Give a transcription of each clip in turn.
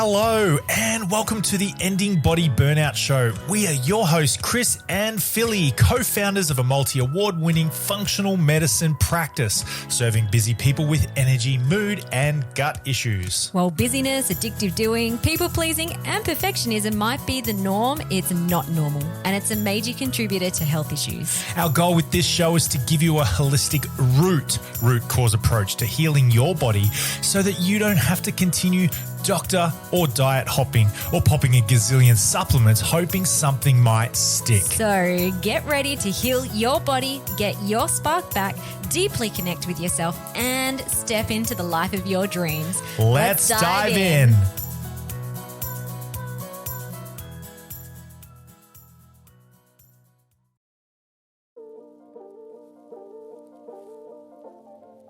Hello and welcome to the Ending Body Burnout Show. We are your hosts, Chris and Philly, co-founders of a multi-award-winning functional medicine practice, serving busy people with energy, mood and gut issues. While busyness, addictive doing, people-pleasing and perfectionism might be the norm, it's not normal and it's a major contributor to health issues. Our goal with this show is to give you a holistic root cause approach to healing your body so that you don't have to continue doctor or diet hopping or popping a gazillion supplements hoping something might stick. So get ready to heal your body, get your spark back, deeply connect with yourself and step into the life of your dreams. Let's dive in.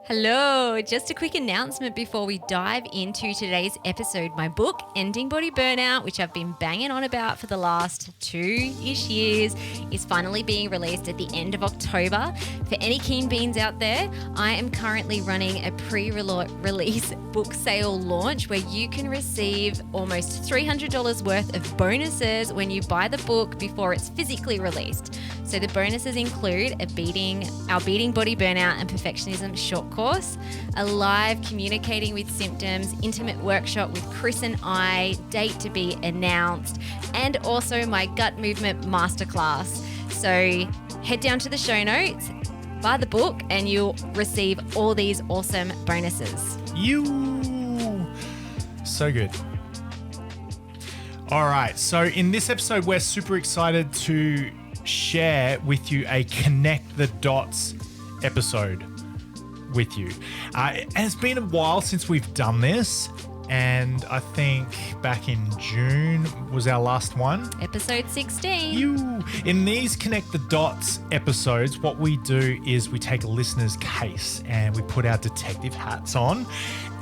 Hello, just a quick announcement before we dive into today's episode. My book, Ending Body Burnout, which I've been banging on about for the last 2-ish years, is finally being released at the end of October. For any keen beans out there, I am currently running a pre-release book sale launch where you can receive almost $300 worth of bonuses when you buy the book before it's physically released. So the bonuses include our Beating Body Burnout and Perfectionism short course, a live communicating with symptoms, intimate workshop with Chris and I, date to be announced, and also my gut movement masterclass. So head down to the show notes, buy the book, and you'll receive all these awesome bonuses. So good. All right. So in this episode, we're super excited to share with you a Connect the Dots episode with you. And it's been a while since we've done this, and I think back in June was our last one. Episode 16. In these Connect the Dots episodes, what we do is we take a listener's case and we put our detective hats on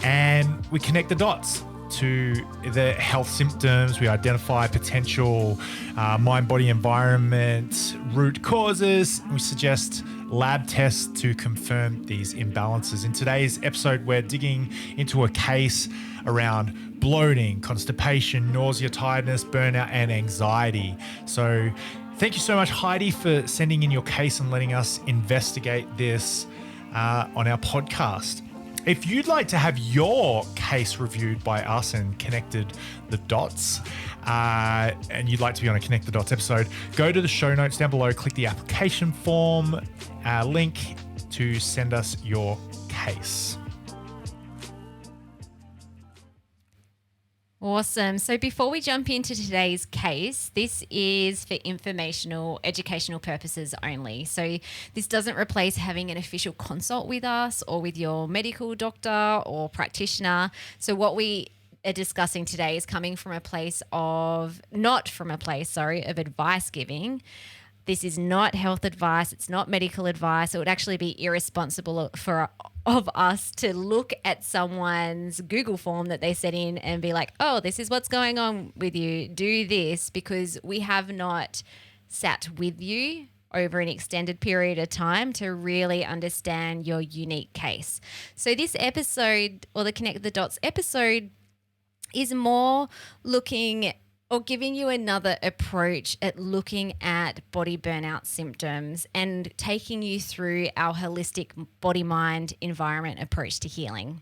and we connect the dots to the health symptoms. We identify potential mind-body environment root causes. We suggest lab tests to confirm these imbalances. In today's episode, we're digging into a case around bloating, constipation, nausea, tiredness, burnout, and anxiety. So thank you so much, Heidi, for sending in your case and letting us investigate this on our podcast. If you'd like to have your case reviewed by us and connected the dots, and you'd like to be on a Connect the Dots episode, go to the show notes down below, click the application form link to send us your case. Awesome. So before we jump into today's case, this is for informational, educational purposes only. So this doesn't replace having an official consult with us or with your medical doctor or practitioner. So what we are discussing today is coming from a place of, of advice giving. This is not health advice. It's not medical advice. It would actually be irresponsible of us to look at someone's Google form that they sent in and be like, oh, this is what's going on with you. Do this, because we have not sat with you over an extended period of time to really understand your unique case. So this episode, or the Connect the Dots episode, is more looking or giving you another approach at looking at body burnout symptoms and taking you through our holistic body, mind, environment approach to healing.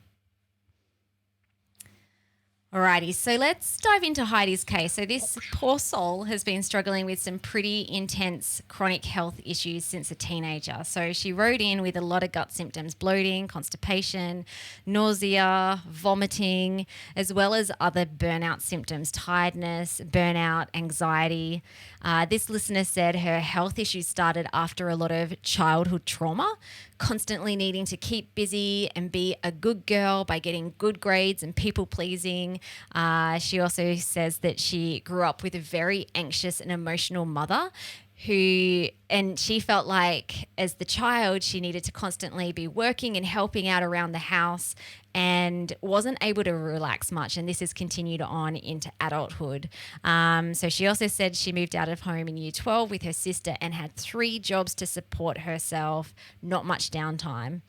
Alrighty, so let's dive into Heidi's case. So this poor soul has been struggling with some pretty intense chronic health issues since a teenager. So she wrote in with a lot of gut symptoms: bloating, constipation, nausea, vomiting, as well as other burnout symptoms: tiredness, burnout, anxiety. This listener said her health issues started after a lot of childhood trauma, constantly needing to keep busy and be a good girl by getting good grades and people pleasing. She also says that she grew up with a very anxious and emotional mother and she felt like as the child, she needed to constantly be working and helping out around the house and wasn't able to relax much. And this has continued on into adulthood. So she also said she moved out of home in year 12 with her sister and had 3 jobs to support herself, not much downtime.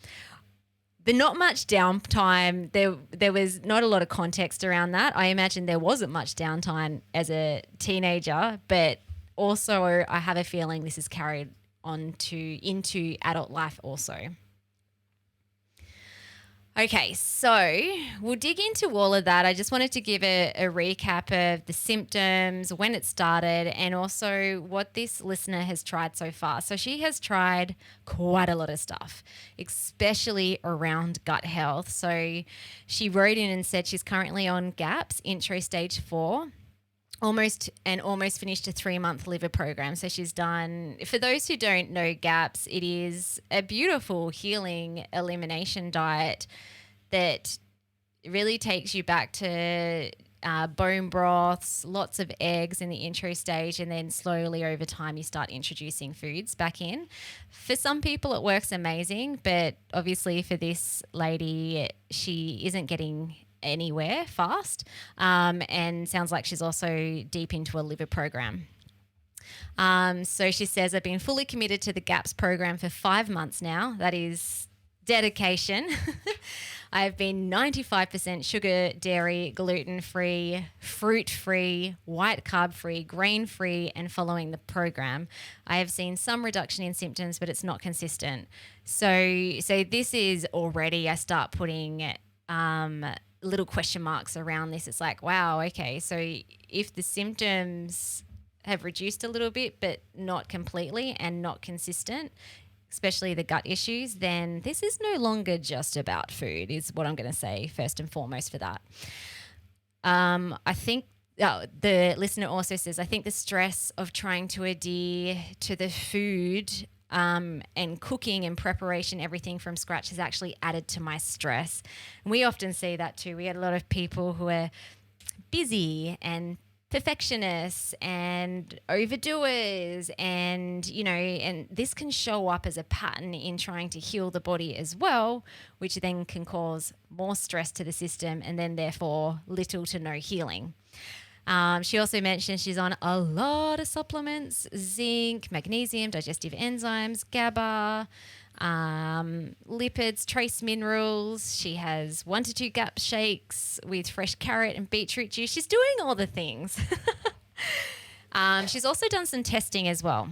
the not much downtime, there was not a lot of context around that. I imagine there wasn't much downtime as a teenager, but also I have a feeling this is carried on into adult life also. Okay, so we'll dig into all of that. I just wanted to give a recap of the symptoms, when it started, and also what this listener has tried so far. So she has tried quite a lot of stuff, especially around gut health. So she wrote in and said she's currently on GAPS, intro stage 4. Almost finished a 3-month liver program. So she's done, for those who don't know GAPS, it is a beautiful healing elimination diet that really takes you back to bone broths, lots of eggs in the intro stage, and then slowly over time you start introducing foods back in. For some people it works amazing, but obviously for this lady, she isn't getting anywhere fast, and sounds like she's also deep into a liver program. So she says, I've been fully committed to the GAPS program for 5 months now. That is dedication. I've been 95% sugar, dairy, gluten-free, fruit-free, white carb-free, grain-free, and following the program. I have seen some reduction in symptoms, but it's not consistent. So this is already, I start putting little question marks around this. It's like, wow, okay, so if the symptoms have reduced a little bit but not completely and not consistent, especially the gut issues, then this is no longer just about food, is what I'm going to say first and foremost for that. I think the listener also says, I think the stress of trying to adhere to the food and cooking and preparation, everything from scratch, has actually added to my stress. And we often see that too. We get a lot of people who are busy and perfectionists and overdoers, and and this can show up as a pattern in trying to heal the body as well, which then can cause more stress to the system and then therefore little to no healing. She also mentioned she's on a lot of supplements: zinc, magnesium, digestive enzymes, GABA, lipids, trace minerals. She has 1 to 2 GAP shakes with fresh carrot and beetroot juice. She's doing all the things. She's also done some testing as well.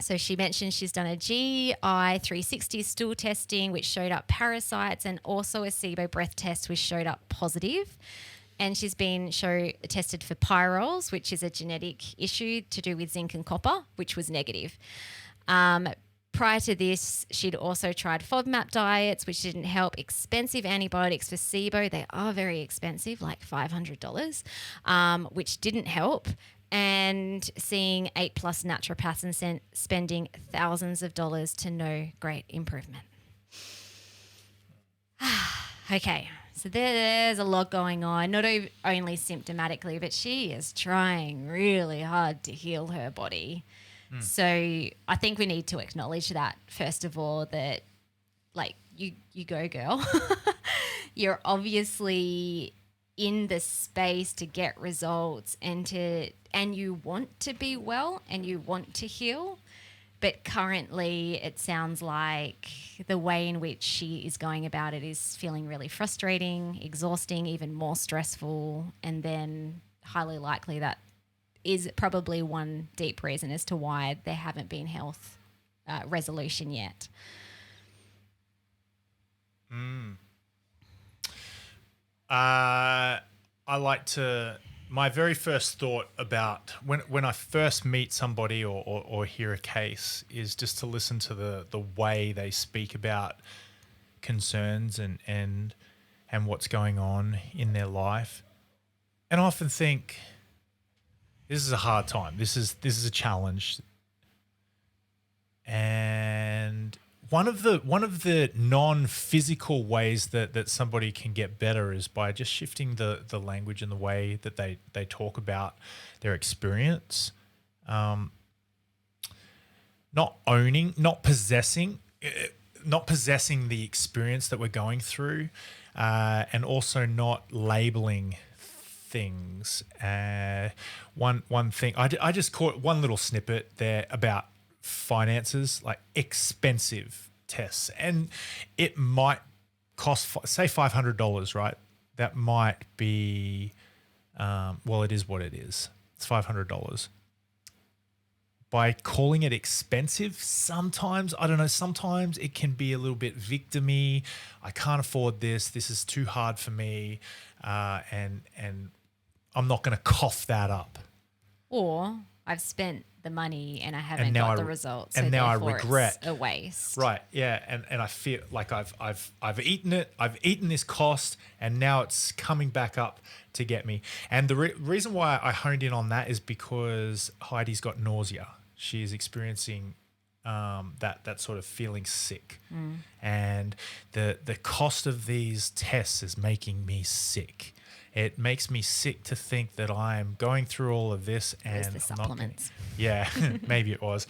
So she mentioned she's done a GI 360 stool testing, which showed up parasites, and also a SIBO breath test, which showed up positive. And she's been tested for pyrols, which is a genetic issue to do with zinc and copper, which was negative. Prior to this, she'd also tried FODMAP diets, which didn't help. Expensive antibiotics for SIBO. They are very expensive, like $500, which didn't help. And seeing 8+ naturopaths and spending thousands of dollars to no great improvement. Okay. So there's a lot going on, not only symptomatically, but she is trying really hard to heal her body. So I think we need to acknowledge that, first of all, that like you go, girl. You're obviously in the space to get results and you want to be well and you want to heal. But currently it sounds like the way in which she is going about it is feeling really frustrating, exhausting, even more stressful, and then highly likely that is probably one deep reason as to why there haven't been health resolution yet. My very first thought about when I first meet somebody or hear a case is just to listen to the way they speak about concerns and what's going on in their life. And I often think, this is a hard time. This is a challenge. And one of the non-physical ways that somebody can get better is by just shifting the language and the way that they talk about their experience. Not possessing the experience that we're going through, and also not labeling things. One thing I just caught one little snippet there about finances, like expensive tests, and it might cost, say $500, right? That might be, well, it is what it is. It's $500. By calling it expensive, sometimes, I don't know, sometimes it can be a little bit victim-y. I can't afford this. This is too hard for me. And I'm not going to cough that up. Or I've spent the money and I haven't now got the results. And so now I therefore regret. It's a waste. Right. Yeah. And I feel like I've eaten it. I've eaten this cost, and now it's coming back up to get me. And the reason why I honed in on that is because Heidi's got nausea. She's experiencing that sort of feeling sick, and the cost of these tests is making me sick. It makes me sick to think that I'm going through all of this and the supplements. Yeah, maybe it was.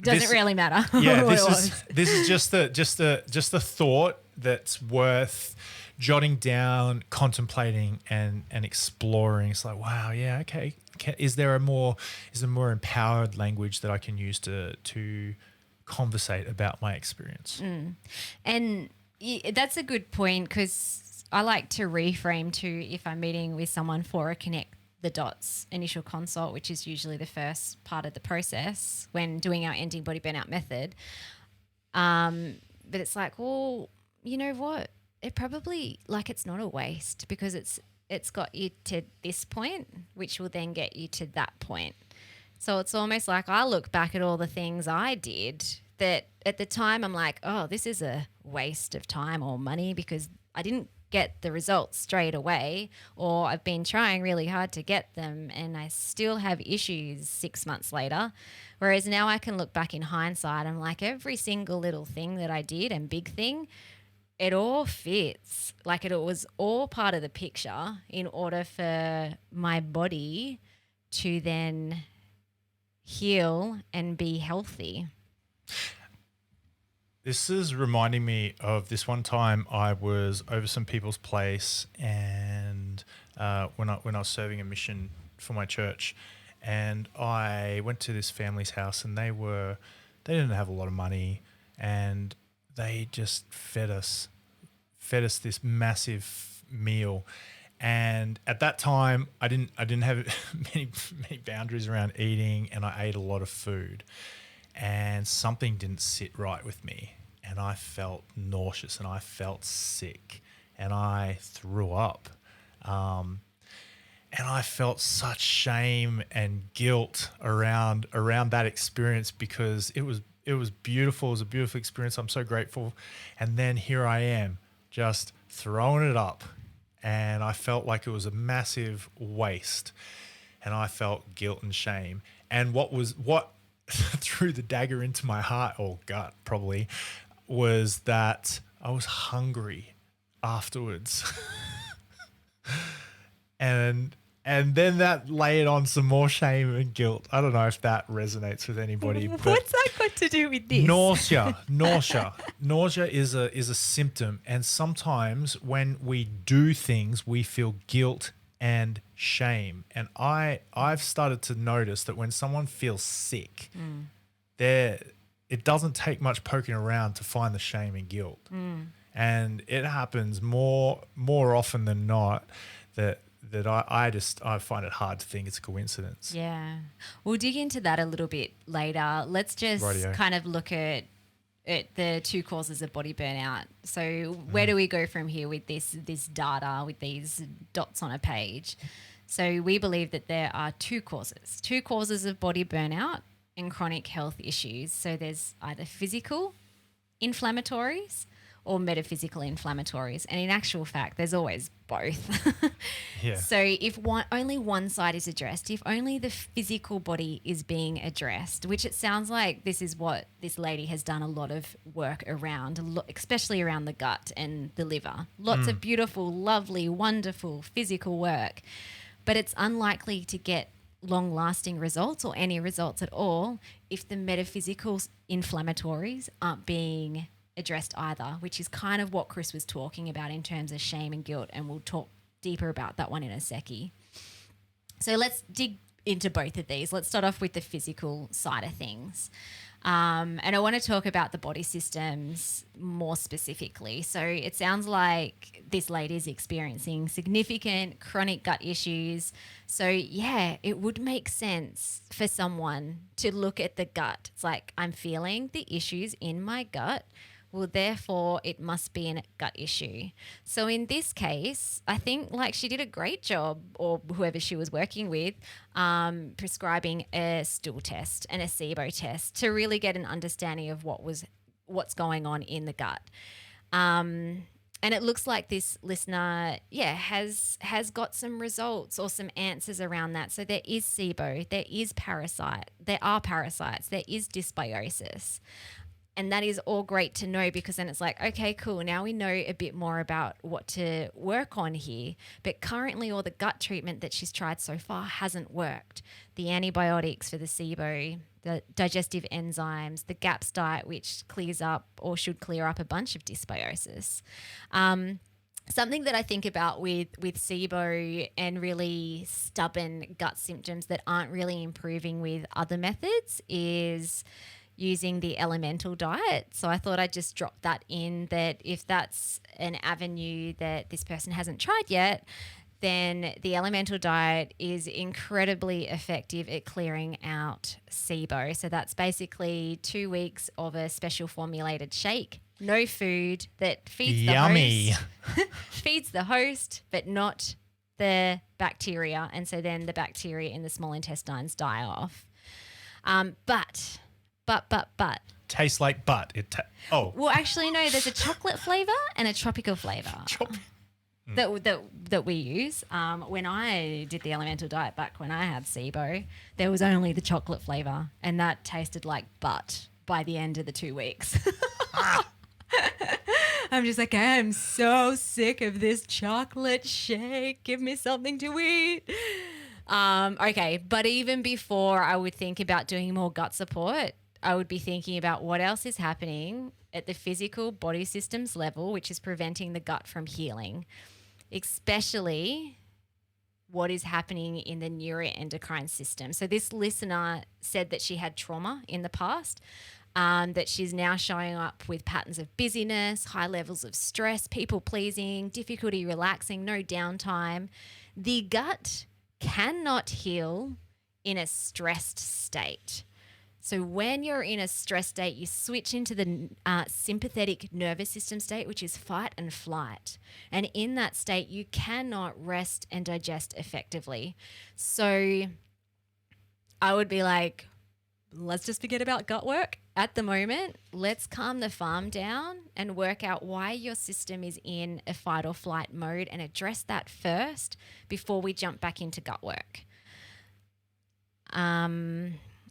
Doesn't really matter. Yeah, this is just the thought that's worth jotting down, contemplating, and exploring. It's like, wow, yeah, okay. Is there a more empowered language that I can use to conversate about my experience? And that's a good point, because I like to reframe too if I'm meeting with someone for a connect the dots initial consult, which is usually the first part of the process when doing our ending body burnout method. But it's like, well, you know what? It probably, like, it's not a waste, because it's got you to this point, which will then get you to that point. So it's almost like I look back at all the things I did that at the time I'm like, oh, this is a waste of time or money because I didn't get the results straight away, or I've been trying really hard to get them and I still have issues 6 months later. Whereas now I can look back in hindsight, I'm like, every single little thing that I did and big thing, it all fits. Like, it was all part of the picture in order for my body to then heal and be healthy. This is reminding me of this one time I was over some people's place, and when I was serving a mission for my church, and I went to this family's house, and they didn't have a lot of money, and they just fed us this massive meal. And at that time, I didn't have many boundaries around eating, and I ate a lot of food, and something didn't sit right with me, and I felt nauseous, and I felt sick, and I threw up, and I felt such shame and guilt around that experience, because it was beautiful. It was a beautiful experience. I'm so grateful. And then here I am, just throwing it up, and I felt like it was a massive waste, and I felt guilt and shame. And what threw the dagger into my heart, or gut probably, was that I was hungry afterwards. and then that layered on some more shame and guilt. I don't know if that resonates with anybody. What's that got to do with this? Nausea is a symptom, and sometimes when we do things, we feel guilt and shame. And I've started to notice that when someone feels sick, it doesn't take much poking around to find the shame and guilt. And it happens more often than not that I find it hard to think it's a coincidence. Yeah. We'll dig into that a little bit later. Let's just kind of look at the two causes of body burnout. So where do we go from here with this data, with these dots on a page? So we believe that there are two causes of body burnout and chronic health issues. So there's either physical inflammatories or metaphysical inflammatories. And in actual fact, there's always both. Yeah. So if only one side is addressed, if only the physical body is being addressed, which it sounds like this is what this lady has done a lot of work around, especially around the gut and the liver. Lots of beautiful, lovely, wonderful physical work, but it's unlikely to get long-lasting results or any results at all if the metaphysical inflammatories aren't being addressed either, which is kind of what Chris was talking about in terms of shame and guilt, and we'll talk deeper about that one in a secchi. So let's dig into both of these. Let's start off with the physical side of things. And I want to talk about the body systems more specifically. So it sounds like this lady is experiencing significant chronic gut issues. So yeah, it would make sense for someone to look at the gut. It's like, I'm feeling the issues in my gut. Well, therefore, it must be a gut issue. So in this case, I think like she did a great job, or whoever she was working with, prescribing a stool test and a SIBO test to really get an understanding of what's going on in the gut. And it looks like this listener, has got some results or some answers around that. So there is SIBO, there are parasites, there is dysbiosis. And that is all great to know, because then it's like, okay, cool. Now we know a bit more about what to work on here. But currently all the gut treatment that she's tried so far hasn't worked. The antibiotics for the SIBO, the digestive enzymes, the GAPS diet, which clears up or should clear up a bunch of dysbiosis. Something that I think about with SIBO and really stubborn gut symptoms that aren't really improving with other methods is using the elemental diet. So I thought I'd just drop that in, that if that's an avenue that this person hasn't tried yet, then the elemental diet is incredibly effective at clearing out SIBO. So that's basically 2 weeks of a special formulated shake, no food, that feeds Yummy. the host, feeds the host, but not the bacteria. And so then the bacteria in the small intestines die off. But Tastes like butt. well, actually, no. There's a chocolate flavor and a tropical flavor that we use. When I did the elemental diet back when I had SIBO, there was only the chocolate flavor, and that tasted like butt by the end of the 2 weeks. I'm just like, I'm so sick of this chocolate shake. Give me something to eat. Okay, but even before I would think about doing more gut support, I would be thinking about what else is happening at the physical body systems level, which is preventing the gut from healing, especially what is happening in the neuroendocrine system. So this listener said that she had trauma in the past, that she's now showing up with patterns of busyness, high levels of stress, people pleasing, difficulty relaxing, no downtime. The gut cannot heal in a stressed state. So when you're in a stress state, you switch into the sympathetic nervous system state, which is fight and flight. And in that state, you cannot rest and digest effectively. So I would be like, let's just forget about gut work at the moment. Let's calm the farm down and work out why your system is in a fight or flight mode and address that first before we jump back into gut work.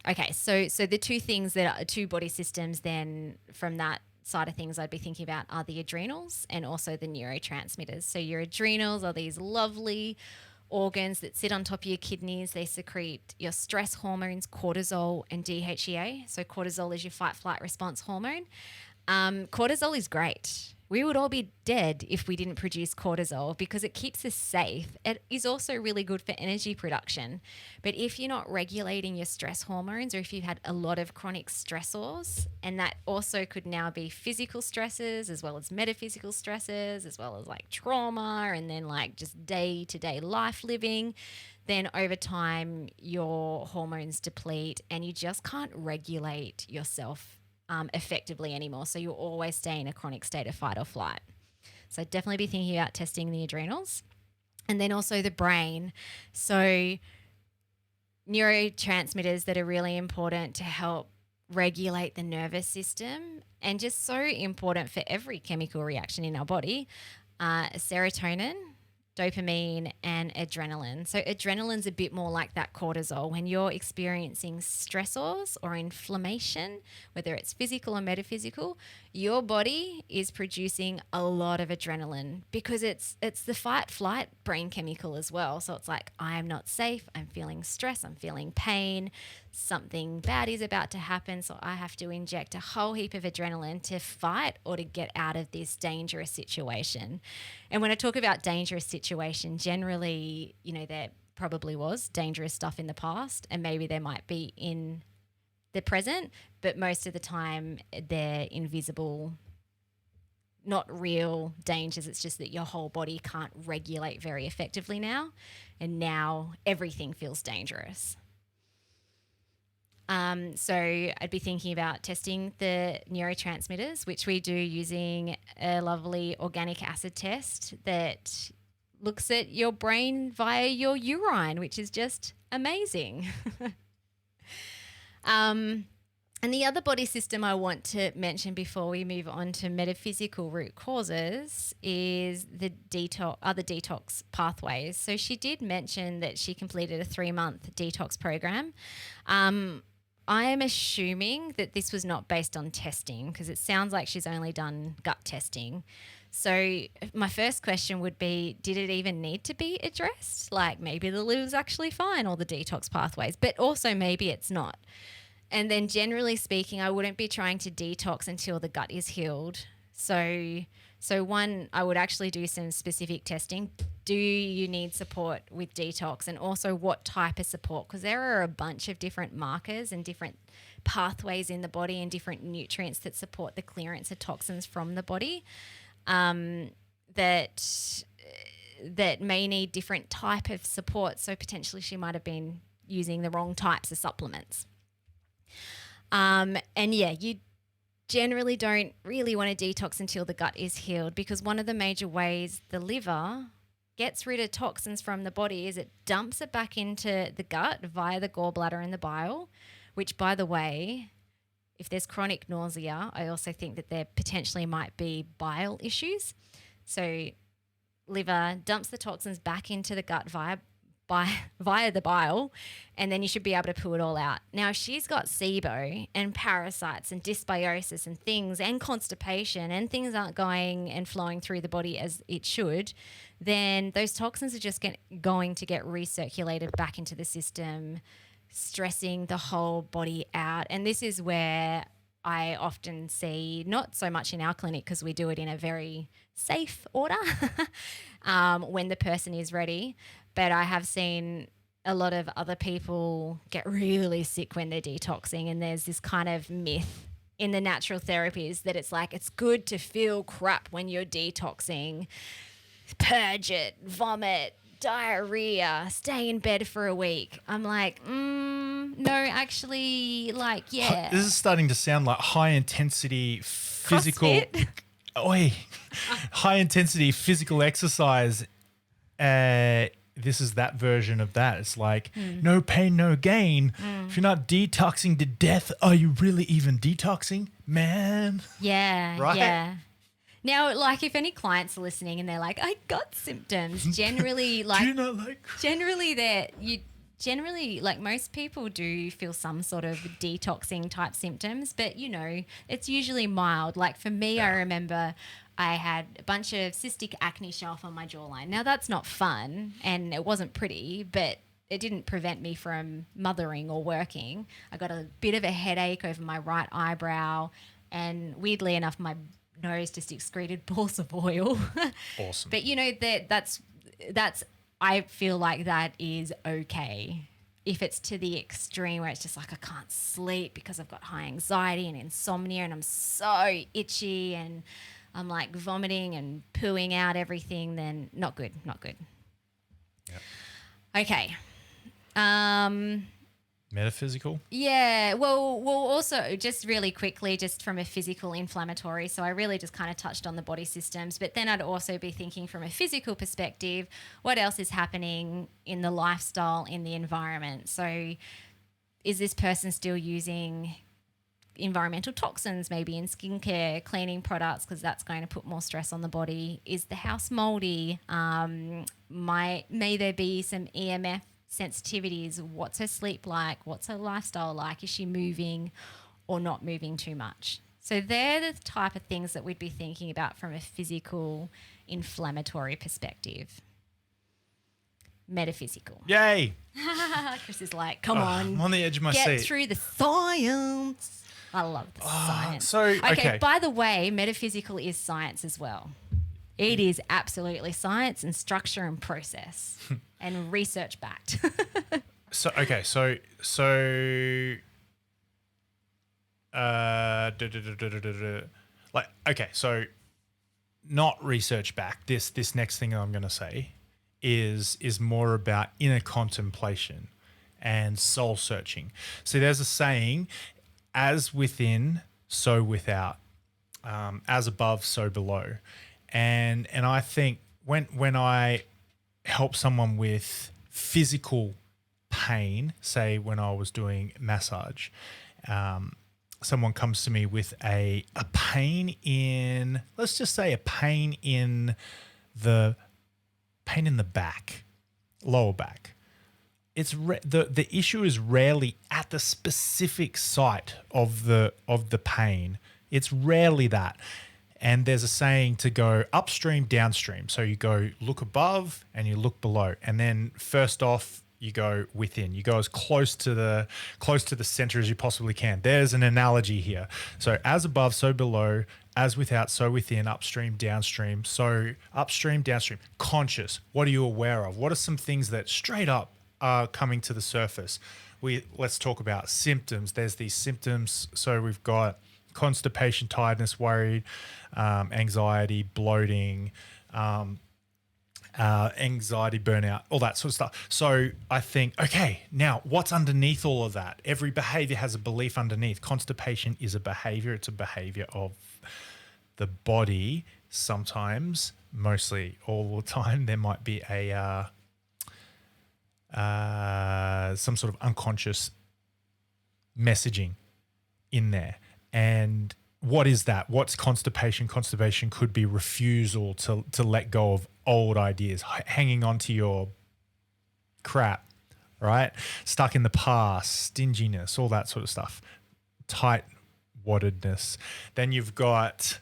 Okay, so the two things that are two body systems then from that side of things I'd be thinking about are the adrenals and also the neurotransmitters. So your adrenals are these lovely organs that sit on top of your kidneys. They secrete your stress hormones, cortisol and DHEA. So cortisol is your fight-flight response hormone. Cortisol is great. We would all be dead if we didn't produce cortisol because it keeps us safe. It is also really good for energy production. But if you're not regulating your stress hormones, or if you've had a lot of chronic stressors, and that also could now be physical stresses as well as metaphysical stresses, as well as like trauma and then like just day-to-day life living, then over time your hormones deplete and you just can't regulate yourself effectively anymore. So you'll always stay in a chronic state of fight or flight. So definitely be thinking about testing the adrenals. And then also the brain. So neurotransmitters that are really important to help regulate the nervous system and just so important for every chemical reaction in our body. Serotonin, dopamine and adrenaline. So adrenaline's a bit more like that cortisol. When you're experiencing stressors or inflammation, whether it's physical or metaphysical, your body is producing a lot of adrenaline because it's the fight-flight brain chemical as well. So it's like, I am not safe, I'm feeling stress, I'm feeling pain, something bad is about to happen, so I have to inject a whole heap of adrenaline to fight or to get out of this dangerous situation. And when I talk about dangerous situation, generally, you know, they're probably was dangerous stuff in the past, and maybe there might be in the present, but most of the time they're invisible, not real dangers. It's just that your whole body can't regulate very effectively now, and now everything feels dangerous. So I'd be thinking about testing the neurotransmitters, which we do using a lovely organic acid test that looks at your brain via your urine, which is just amazing. And the other body system I want to mention before we move on to metaphysical root causes is the other detox pathways. So she did mention that she completed a 3-month detox program. I am assuming that this was not based on testing, because it sounds like she's only done gut testing. So my first question would be, did it even need to be addressed? Like, maybe the liver's actually fine, all the detox pathways, but also maybe it's not. And then generally speaking, I wouldn't be trying to detox until the gut is healed. So one, I would actually do some specific testing. Do you need support with detox? And also what type of support? Because there are a bunch of different markers and different pathways in the body and different nutrients that support the clearance of toxins from the body, that may need different type of support. So potentially she might have been using the wrong types of supplements. And yeah, you generally don't really want to detox until the gut is healed, because one of the major ways the liver gets rid of toxins from the body is it dumps it back into the gut via the gallbladder and the bile, which, by the way, if there's chronic nausea, I also think that there potentially might be bile issues. So liver dumps the toxins back into the gut via the bile, and then you should be able to poo it all out. Now, if she's got SIBO and parasites and dysbiosis and things and constipation and things aren't going and flowing through the body as it should, then those toxins are just going to get recirculated back into the system, stressing the whole body out. And this is where I often see, not so much in our clinic because we do it in a very safe order when the person is ready, but I have seen a lot of other people get really sick when they're detoxing, and there's this kind of myth in the natural therapies that it's like it's good to feel crap when you're detoxing, purge it, vomit, diarrhea, stay in bed for a week. I'm like, no, actually, like, yeah. This is starting to sound like high intensity physical. CrossFit. High intensity physical exercise. This is that version of that. It's like no pain, no gain. If you're not detoxing to death, are you really even detoxing, man? Yeah, right? Yeah. Now, like, if any clients are listening and they're like, I got symptoms, generally, like, do you not like? Generally, like, most people do feel some sort of detoxing type symptoms, but, you know, it's usually mild. Like, for me, I remember I had a bunch of cystic acne show up on my jawline. Now, that's not fun and it wasn't pretty, but it didn't prevent me from mothering or working. I got a bit of a headache over my right eyebrow, and weirdly enough, my nose just excreted balls of oil. Awesome. But, you know, that's I feel like that is okay. If it's to the extreme where it's just like I can't sleep because I've got high anxiety and insomnia and I'm so itchy and I'm like vomiting and pooing out everything, then not good. Yep. Okay. Metaphysical? Yeah. Well, also just really quickly, just from a physical inflammatory. So I really just kind of touched on the body systems, but then I'd also be thinking from a physical perspective, what else is happening in the lifestyle, in the environment? So is this person still using environmental toxins, maybe in skincare, cleaning products, because that's going to put more stress on the body? Is the house moldy? May there be some EMF sensitivities? What's her sleep like? What's her lifestyle like? Is she moving or not moving too much? So they're the type of things that we'd be thinking about from a physical inflammatory perspective. Metaphysical. Yay! Chris is like, come on. I'm on the edge of my get seat. through the science. I love the science. So, okay. By the way, metaphysical is science as well. It is absolutely science and structure and process and research backed. So okay, so like okay, so not research back. This next thing I'm going to say is more about inner contemplation and soul searching. So there's a saying, as within, so without, as above, so below, and I think when I help someone with physical pain, say when I was doing massage, someone comes to me with a pain in, let's just say a pain in the back, lower back. It's the issue is rarely at the specific site of the pain. It's rarely that. And there's a saying to go upstream, downstream. So you go look above and you look below. And then first off, you go within. You go as close to the center as you possibly can. There's an analogy here. So as above, so below, as without, so within, upstream, downstream. So upstream, downstream. Conscious. What are you aware of? What are some things that straight up are coming to the surface? Let's talk about symptoms. There's these symptoms. So we've got constipation, tiredness, worried, anxiety, bloating, anxiety, burnout, all that sort of stuff. So I think, okay, now what's underneath all of that? Every behavior has a belief underneath. Constipation is a behavior. It's a behavior of the body. Sometimes, mostly all the time, there might be some sort of unconscious messaging in there. And what is that? What's constipation? Constipation could be refusal to let go of old ideas, hanging on to your crap, right? Stuck in the past, stinginess, all that sort of stuff, tight-waddedness. Then you've got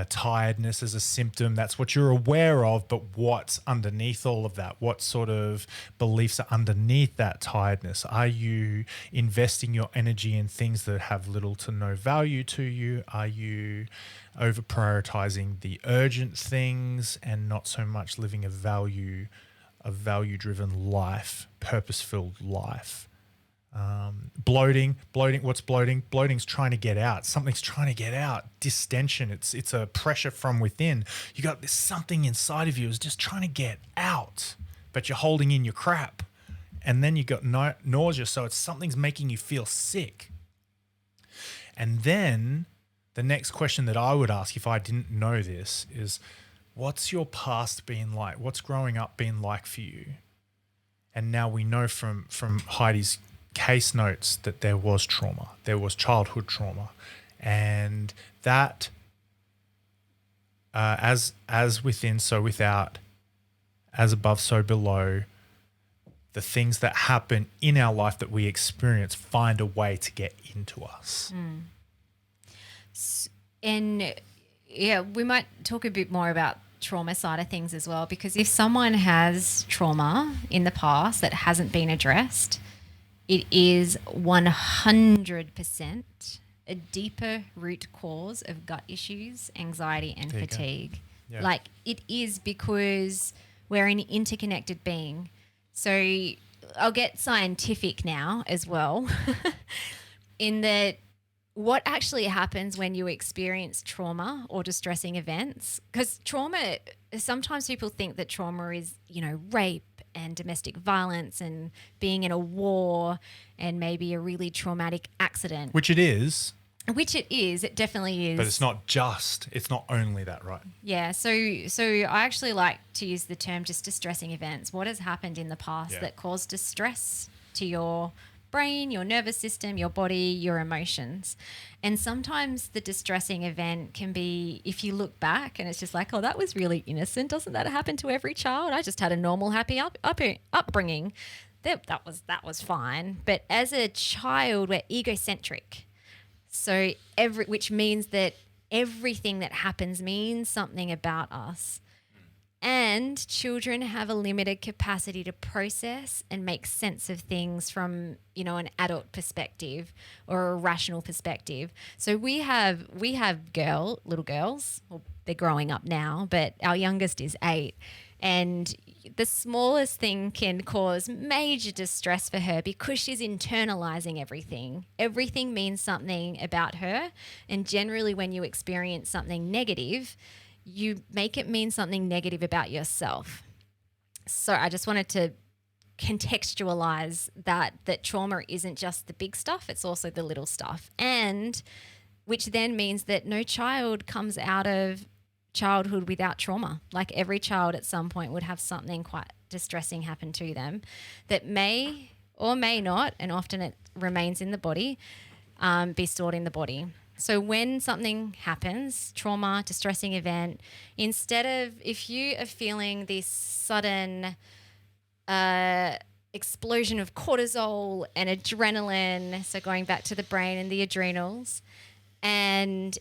tiredness as a symptom. That's what you're aware of, but what's underneath all of that? What sort of beliefs are underneath that tiredness? Are you investing your energy in things that have little to no value to you? Are you over prioritizing the urgent things and not so much living a value-driven life, purpose-filled life? Bloating. What's bloating? Bloating's trying to get out. Something's trying to get out. Distension. It's a pressure from within. You got this something inside of you is just trying to get out, but you're holding in your crap. And then you got nausea. So something's making you feel sick. And then the next question that I would ask if I didn't know this is, what's your past been like? What's growing up been like for you? And now we know from Heidi's case notes that there was trauma, there was childhood trauma, and that as within, so without, as above, so below, the things that happen in our life that we experience find a way to get into us. And yeah, we might talk a bit more about trauma side of things as well, because if someone has trauma in the past that hasn't been addressed, it is 100% a deeper root cause of gut issues, anxiety, and fatigue. Yeah. Like it is, because we're an interconnected being. So I'll get scientific now as well, in that what actually happens when you experience trauma or distressing events, because trauma, sometimes people think that trauma is, rape and domestic violence and being in a war and maybe a really traumatic accident. Which it is. It definitely is. But it's not only that, right? Yeah, so I actually like to use the term just distressing events. What has happened in the past that caused distress to your brain, your nervous system, your body, your emotions. And sometimes the distressing event can be, if you look back and it's just like, oh, that was really innocent. Doesn't that happen to every child? I just had a normal, happy upbringing. That was fine. But as a child, we're egocentric. So which means that everything that happens means something about us. And children have a limited capacity to process and make sense of things from, an adult perspective or a rational perspective. So we have little girls or they're growing up now, but our youngest is 8. And the smallest thing can cause major distress for her because she's internalizing everything. Everything means something about her. And generally, when you experience something negative, you make it mean something negative about yourself. So I just wanted to contextualize that trauma isn't just the big stuff, it's also the little stuff. And which then means that no child comes out of childhood without trauma. Like every child at some point would have something quite distressing happen to them that may or may not, and often it remains in the body, be stored in the body. So when something happens, trauma, distressing event, instead of, if you are feeling this sudden explosion of cortisol and adrenaline, so going back to the brain and the adrenals, and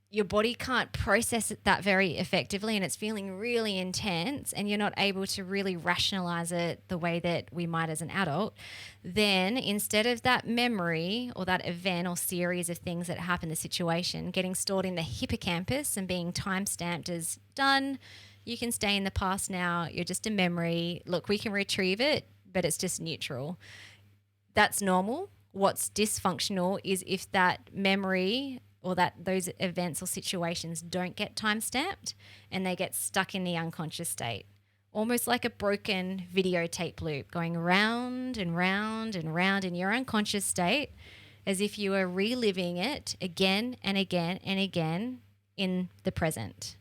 your body can't process it that very effectively and it's feeling really intense and you're not able to really rationalize it the way that we might as an adult, then instead of that memory or that event or series of things that happen, the situation, getting stored in the hippocampus and being time-stamped as done, you can stay in the past now, you're just a memory. Look, we can retrieve it, but it's just neutral. That's normal. What's dysfunctional is if that memory or that those events or situations don't get time-stamped and they get stuck in the unconscious state, almost like a broken videotape loop going round and round and round in your unconscious state, as if you are reliving it again and again and again in the present.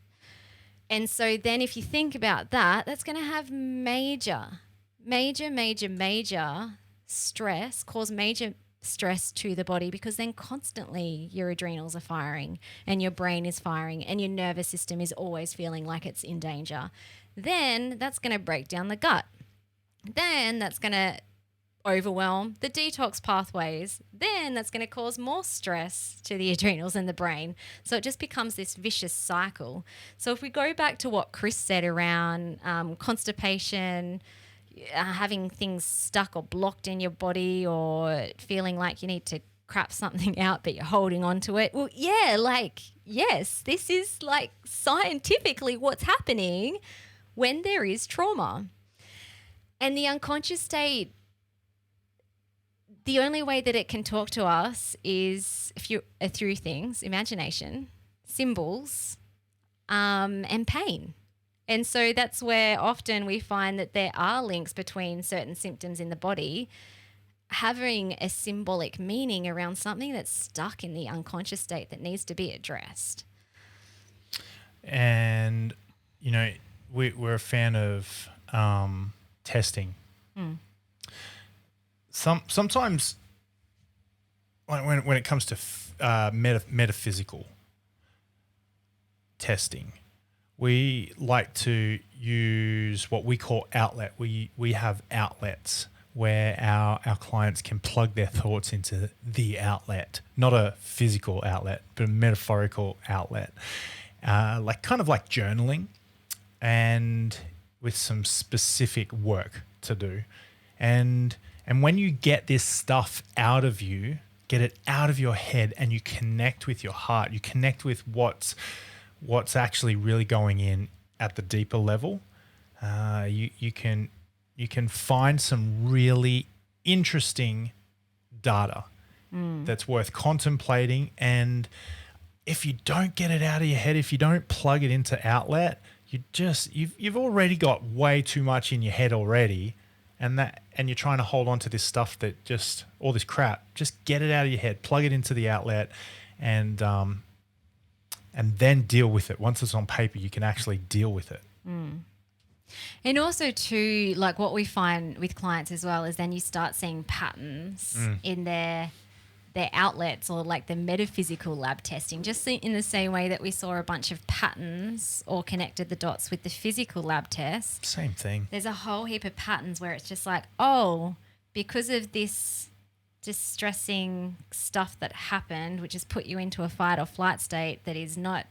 And so then if you think about that, that's going to have major stress, cause major stress to the body, because then constantly your adrenals are firing and your brain is firing and your nervous system is always feeling like it's in danger. Then that's going to break down the gut. Then that's going to overwhelm the detox pathways. Then that's going to cause more stress to the adrenals and the brain. So it just becomes this vicious cycle. So if we go back to what Chris said around constipation, having things stuck or blocked in your body, or feeling like you need to crap something out but you're holding on to it. Well, yeah, like, yes, this is like scientifically what's happening when there is trauma. And the unconscious state, the only way that it can talk to us is through things, imagination, symbols, and pain. And so that's where often we find that there are links between certain symptoms in the body having a symbolic meaning around something that's stuck in the unconscious state that needs to be addressed. And, you know, we're a fan of testing. Sometimes when it comes to metaphysical testing, we like to use what we call outlet. We have outlets where our clients can plug their thoughts into the outlet, not a physical outlet, but a metaphorical outlet, like journaling, and with some specific work to do. And when you get this stuff out of you, get it out of your head, and you connect with your heart, you connect with what's actually really going in at the deeper level, you can find some really interesting data that's worth contemplating. And if you don't get it out of your head, if you don't plug it into outlet, you've already got way too much in your head already, and you're trying to hold on to this stuff that just all this crap. Just get it out of your head, plug it into the outlet, and then deal with it. Once it's on paper, you can actually deal with it. And also too, like what we find with clients as well is then you start seeing patterns in their outlets, or like the metaphysical lab testing, just in the same way that we saw a bunch of patterns or connected the dots with the physical lab test. Same thing. There's a whole heap of patterns where it's just like, oh, because of this distressing stuff that happened, which has put you into a fight or flight state that is not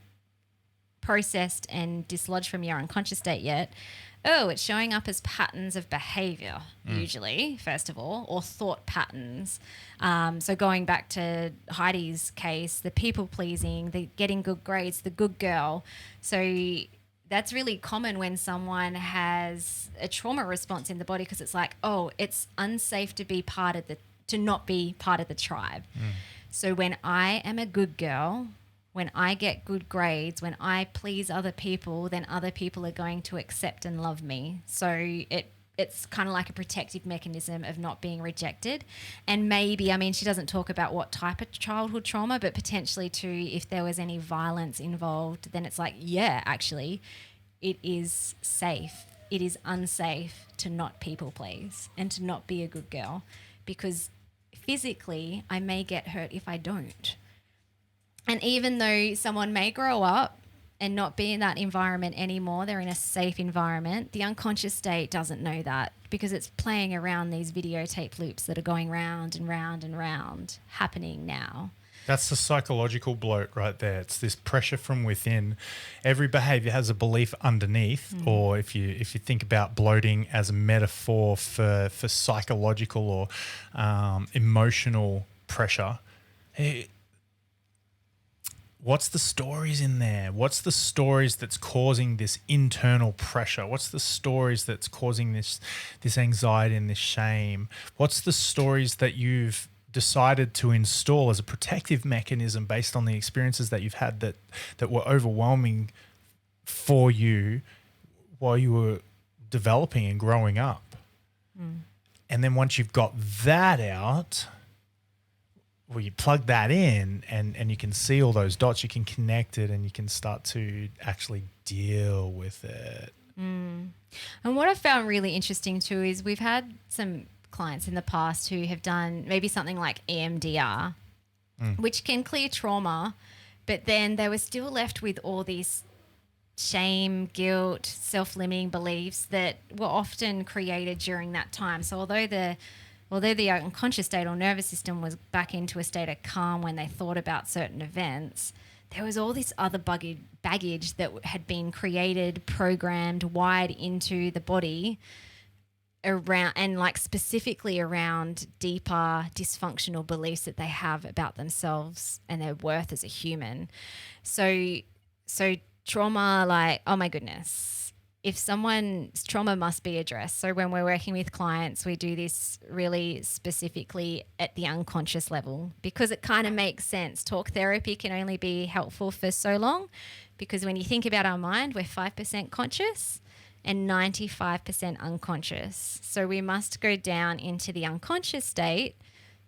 processed and dislodged from your unconscious state yet, Oh, it's showing up as patterns of behavior, usually, first of all, or thought patterns. So going back to Heidi's case, the people pleasing, the getting good grades, the good girl. So that's really common when someone has a trauma response in the body, because it's like, oh, it's unsafe to be to not be part of the tribe. So when I am a good girl, when I get good grades, when I please other people, then other people are going to accept and love me. So it's kind of like a protective mechanism of not being rejected. And maybe, I mean, she doesn't talk about what type of childhood trauma, but potentially too, if there was any violence involved, then it's like, yeah, actually, it is safe. It is unsafe to not people please and to not be a good girl, because physically I may get hurt if I don't. And even though someone may grow up and not be in that environment anymore, they're in a safe environment, the unconscious state doesn't know that, because it's playing around these videotape loops that are going round and round and round, happening now. That's the psychological bloat right there. It's this pressure from within. Every behavior has a belief underneath, or if you think about bloating as a metaphor for psychological or emotional pressure, what's the stories in there? What's the stories that's causing this internal pressure? What's the stories that's causing this anxiety and this shame? What's the stories that you've decided to install as a protective mechanism based on the experiences that you've had that were overwhelming for you while you were developing and growing up? And then once you've got that out, well, you plug that in and you can see all those dots, you can connect it, and you can start to actually deal with it. And what I found really interesting too is we've had some clients in the past who have done maybe something like EMDR, which can clear trauma, but then they were still left with all these shame, guilt, self-limiting beliefs that were often created during that time. So although the unconscious state or nervous system was back into a state of calm when they thought about certain events, there was all this other baggage that had been created, programmed, wired into the body around, and like specifically around deeper dysfunctional beliefs that they have about themselves and their worth as a human. So trauma, like, oh my goodness, if someone's trauma must be addressed. So when we're working with clients, we do this really specifically at the unconscious level, because it kind of makes sense. Talk therapy can only be helpful for so long, because when you think about our mind, we're 5% conscious and 95% unconscious. So we must go down into the unconscious state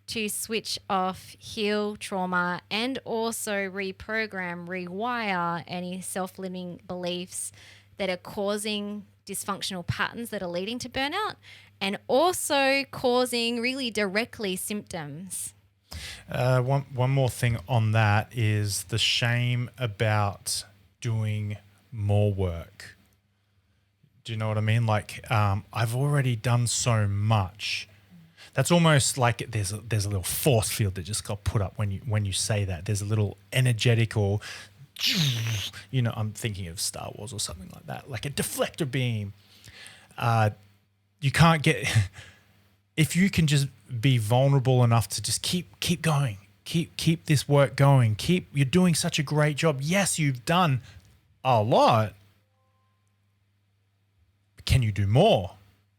to switch off, heal trauma, and also reprogram, rewire any self-limiting beliefs that are causing dysfunctional patterns that are leading to burnout, and also causing really directly symptoms. One more thing on that is the shame about doing more work. Do you know what I mean? Like, I've already done so much. That's almost like there's a little force field that just got put up when you say that. There's a little energetic, or, you know, I'm thinking of Star Wars or something like that, like a deflector beam. You can't get if you can just be vulnerable enough to just keep going, keep this work going, you're doing such a great job. Yes, you've done a lot. Can you do more?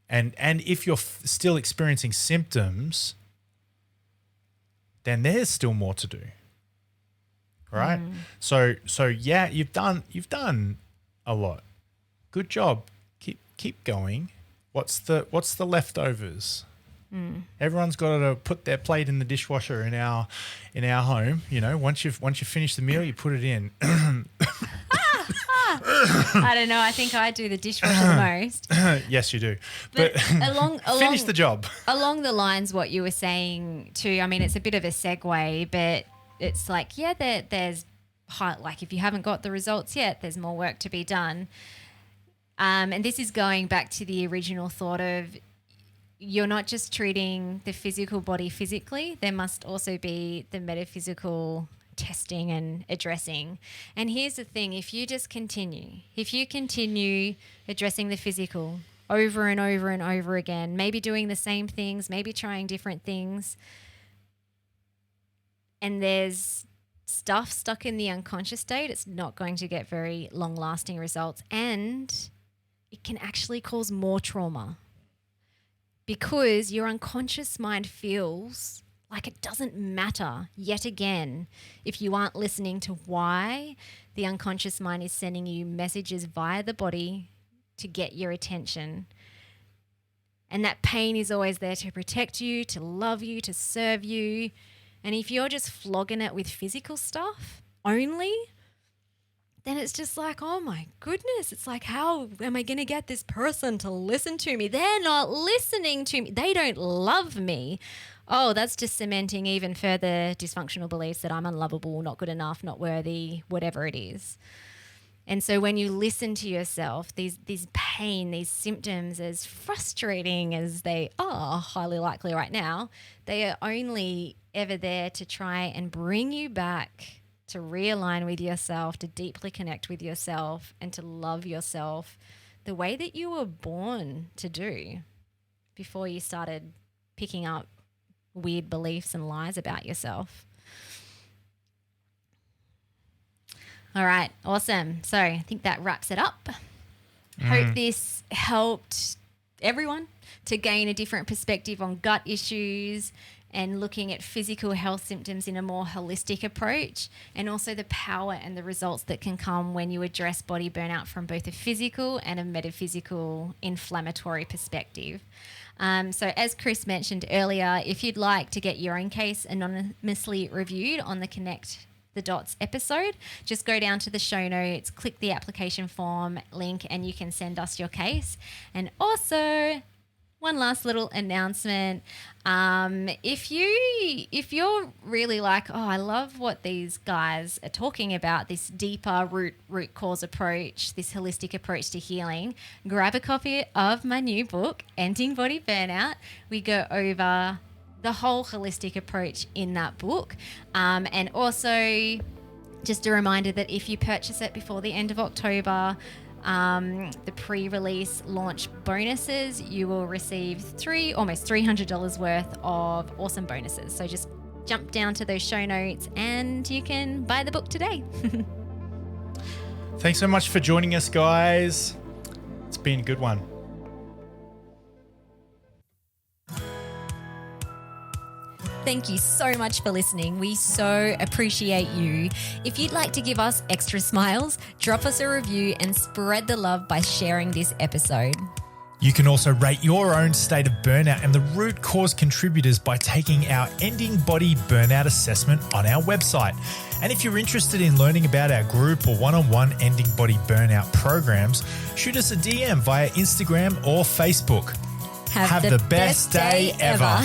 And if you're still experiencing symptoms, then there's still more to do, right? So yeah, you've done a lot. Good job. Keep going. What's the leftovers? Everyone's got to put their plate in the dishwasher in our home. You know, once you finish the meal, you put it in. I don't know. I think I do the dishwasher the most. Yes, you do. But along finish the job. Along the lines what you were saying too, I mean, it's a bit of a segue, but it's like, yeah, there's like, if you haven't got the results yet, there's more work to be done. And this is going back to the original thought of, you're not just treating the physical body physically, there must also be the metaphysical testing and addressing. And here's the thing, if you continue addressing the physical over and over and over again, maybe doing the same things, maybe trying different things, and there's stuff stuck in the unconscious state, it's not going to get very long-lasting results, and it can actually cause more trauma because your unconscious mind feels like it doesn't matter yet again if you aren't listening to why the unconscious mind is sending you messages via the body to get your attention. And that pain is always there to protect you, to love you, to serve you. And if you're just flogging it with physical stuff only, then it's just like, oh my goodness, it's like, how am I going to get this person to listen to me? They're not listening to me. They don't love me. Oh, that's just cementing even further dysfunctional beliefs that I'm unlovable, not good enough, not worthy, whatever it is. And so when you listen to yourself, these pain, these symptoms, as frustrating as they are highly likely right now, they are only ever there to try and bring you back to realign with yourself, to deeply connect with yourself, and to love yourself the way that you were born to do before you started picking up weird beliefs and lies about yourself. All right, awesome. So I think that wraps it up. Hope this helped everyone to gain a different perspective on gut issues and looking at physical health symptoms in a more holistic approach, and also the power and the results that can come when you address body burnout from both a physical and a metaphysical inflammatory perspective. So as Chris mentioned earlier, if you'd like to get your own case anonymously reviewed on the Connect the Dots episode, just go down to the show notes, click the application form link, and you can send us your case. And also, one last little announcement. If you're really like, oh, I love what these guys are talking about, this deeper root cause approach, this holistic approach to healing, grab a copy of my new book, Ending Body Burnout. We go over the whole holistic approach in that book. And also just a reminder that if you purchase it before the end of October, the pre-release launch bonuses, you will receive almost $300 worth of awesome bonuses. So just jump down to those show notes and you can buy the book today. Thanks so much for joining us, guys. It's been a good one. Thank you so much for listening. We so appreciate you. If you'd like to give us extra smiles, drop us a review and spread the love by sharing this episode. You can also rate your own state of burnout and the root cause contributors by taking our Ending Body Burnout assessment on our website. And if you're interested in learning about our group or one-on-one Ending Body Burnout programs, shoot us a DM via Instagram or Facebook. Have the best day ever.